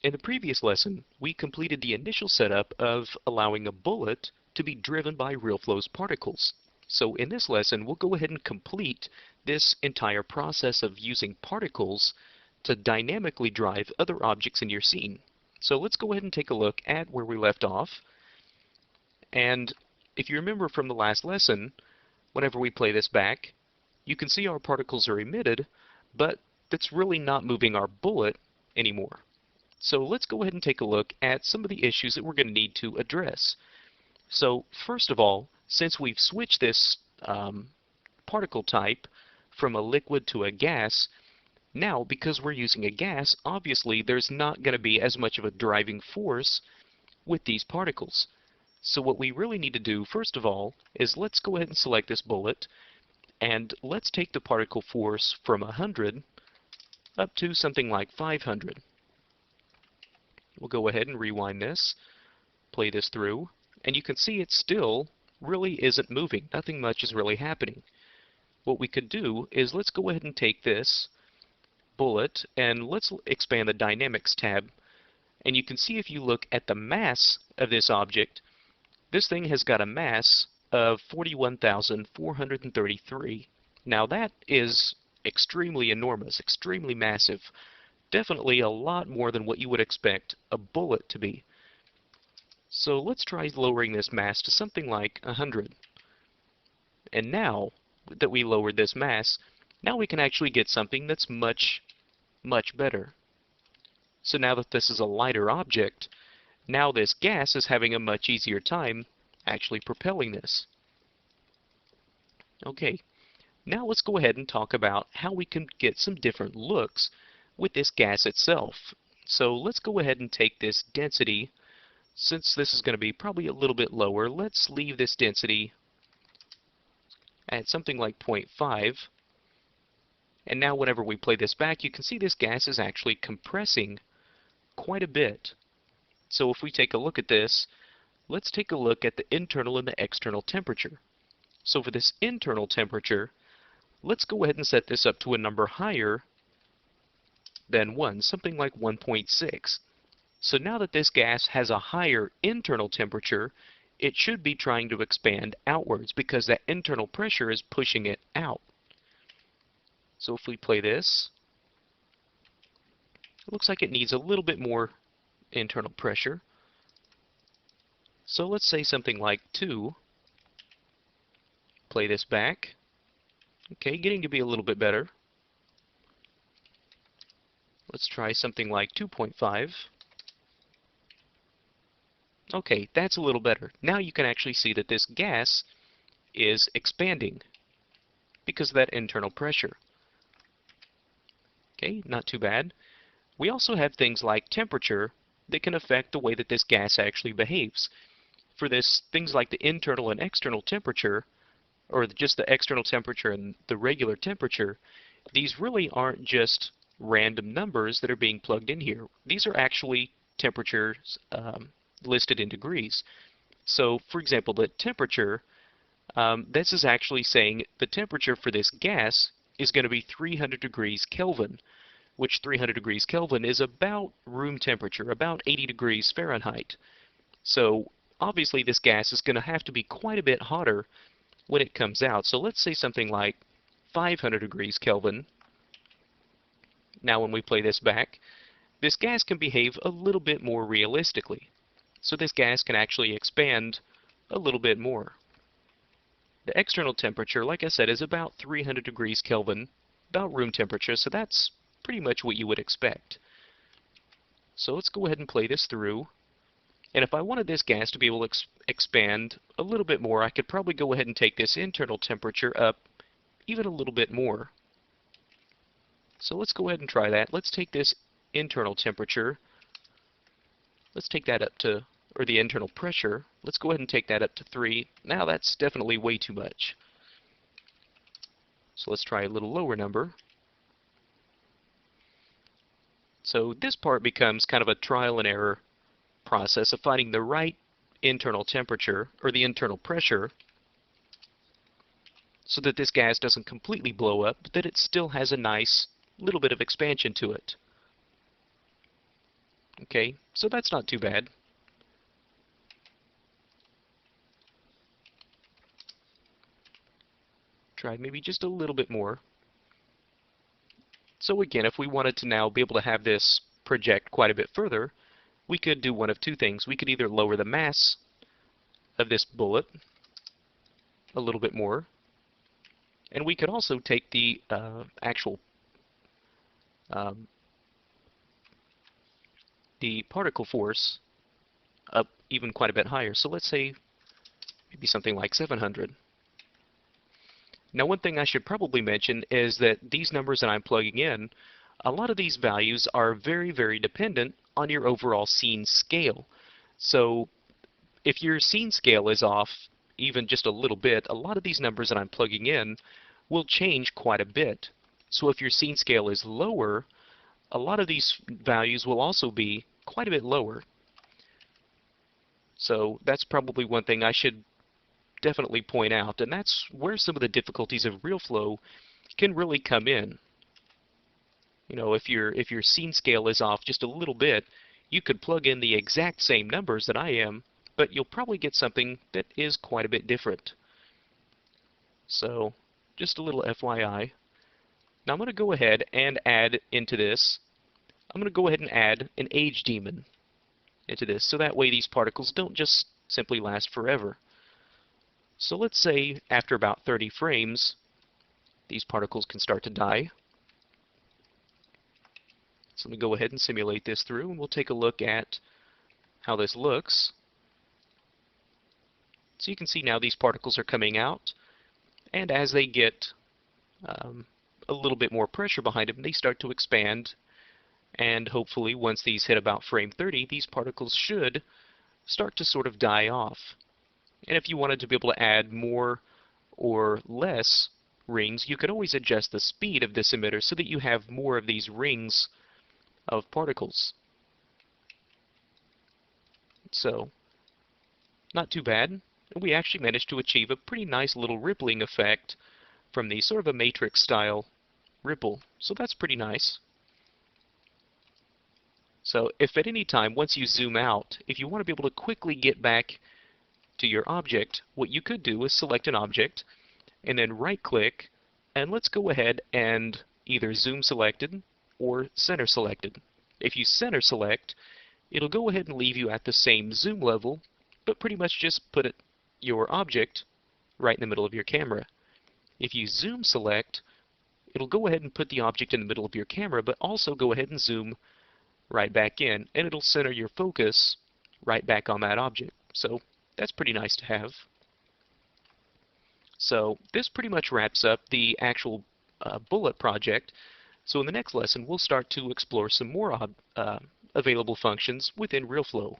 In the previous lesson, we completed the initial setup of allowing a bullet to be driven by Realflow's particles. So in this lesson, we'll go ahead and complete this entire process of using particles to dynamically drive other objects in your scene. So let's go ahead and take a look at where we left off. And if you remember from the last lesson, whenever we play this back, you can see our particles are emitted, but that's really not moving our bullet anymore. So let's go ahead and take a look at some of the issues that we're going to need to address. So first of all, since we've switched this particle type from a liquid to a gas, now because we're using a gas, obviously there's not going to be as much of a driving force with these particles. So what we really need to do first of all is let's go ahead and select this bullet, and let's take the particle force from 100 up to something like 500. We'll go ahead and rewind this, play this through, and you can see it still really isn't moving. Nothing much is really happening. What we could do is let's go ahead and take this bullet and let's expand the Dynamics tab. And you can see if you look at the mass of this object, this thing has got a mass of 41,433. Now that is extremely enormous, extremely massive. Definitely a lot more than what you would expect a bullet to be. So let's try lowering this mass to something like 100. And now that we lowered this mass, now we can actually get something that's much better. So now that this is a lighter object, now this gas is having a much easier time actually propelling this. Okay, now let's go ahead and talk about how we can get some different looks with this gas itself. So let's go ahead and take this density. Since this is going to be probably a little bit lower, let's leave this density at something like 0.5. And now whenever we play this back, you can see this gas is actually compressing quite a bit. So if we take a look at this, let's take a look at the internal and the external temperature. So for this internal temperature, let's go ahead and set this up to a number higher than 1, something like 1.6. So now that this gas has a higher internal temperature, it should be trying to expand outwards because that internal pressure is pushing it out. So if we play this, it looks like it needs a little bit more internal pressure. So let's say something like 2. Play this back. Okay, getting to be a little bit better. Let's try something like 2.5. Okay, that's a little better. Now you can actually see that this gas is expanding because of that internal pressure. Okay, not too bad. We also have things like temperature that can affect the way that this gas actually behaves. For this, things like the internal and external temperature, or just the external temperature and the regular temperature, these really aren't just random numbers that are being plugged in here. These are actually temperatures listed in degrees. So, for example, the temperature, this is actually saying the temperature for this gas is going to be 300 degrees Kelvin, which 300 degrees Kelvin is about room temperature, about 80 degrees Fahrenheit. So, obviously this gas is going to have to be quite a bit hotter when it comes out. So let's say something like 500 degrees Kelvin. Now when we play this back, this gas can behave a little bit more realistically. So this gas can actually expand a little bit more. The external temperature, like I said, is about 300 degrees Kelvin, about room temperature, so that's pretty much what you would expect. So let's go ahead and play this through. And if I wanted this gas to be able to expand a little bit more, I could probably go ahead and take this internal temperature up even a little bit more. So let's go ahead and try that. Let's take this internal temperature. Let's take that up to, or the internal pressure. Let's go ahead and take that up to 3. Now that's definitely way too much. So let's try a little lower number. So this part becomes kind of a trial and error process of finding the right internal temperature, or the internal pressure, so that this gas doesn't completely blow up, but that it still has a nice little bit of expansion to it. Okay, so that's not too bad. Try maybe just a little bit more. So again, if we wanted to now be able to have this project quite a bit further, we could do one of two things. We could either lower the mass of this bullet a little bit more, and we could also take the actual um, the particle force up even quite a bit higher. So let's say maybe something like 700. Now, one thing I should probably mention is that these numbers that I'm plugging in, a lot of these values are very, very dependent on your overall scene scale. So if your scene scale is off even just a little bit, a lot of these numbers that I'm plugging in will change quite a bit. So if your scene scale is lower, a lot of these values will also be quite a bit lower. So that's probably one thing I should definitely point out, and that's where some of the difficulties of Realflow can really come in. You know, if your scene scale is off just a little bit, you could plug in the exact same numbers that I am, but you'll probably get something that is quite a bit different. So, just a little FYI. Now I'm going to go ahead and add into this, I'm going to go ahead and add an age demon into this, so that way these particles don't just simply last forever. So let's say after about 30 frames, these particles can start to die. So let me go ahead and simulate this through, and we'll take a look at how this looks. So you can see now these particles are coming out, and as they get a little bit more pressure behind them, they start to expand, and hopefully once these hit about frame 30, these particles should start to sort of die off. And if you wanted to be able to add more or less rings, you could always adjust the speed of this emitter so that you have more of these rings of particles. So, not too bad. We actually managed to achieve a pretty nice little rippling effect from the sort of a matrix style ripple. So that's pretty nice. So if at any time, once you zoom out, if you want to be able to quickly get back to your object, what you could do is select an object and then right click, and let's go ahead and either zoom selected or center selected. If you center select, it'll go ahead and leave you at the same zoom level, but pretty much just put your object right in the middle of your camera. If you zoom select, it'll go ahead and put the object in the middle of your camera, but also go ahead and zoom right back in, and it'll center your focus right back on that object. So that's pretty nice to have. So this pretty much wraps up the actual bullet project. So in the next lesson, we'll start to explore some more available functions within Realflow.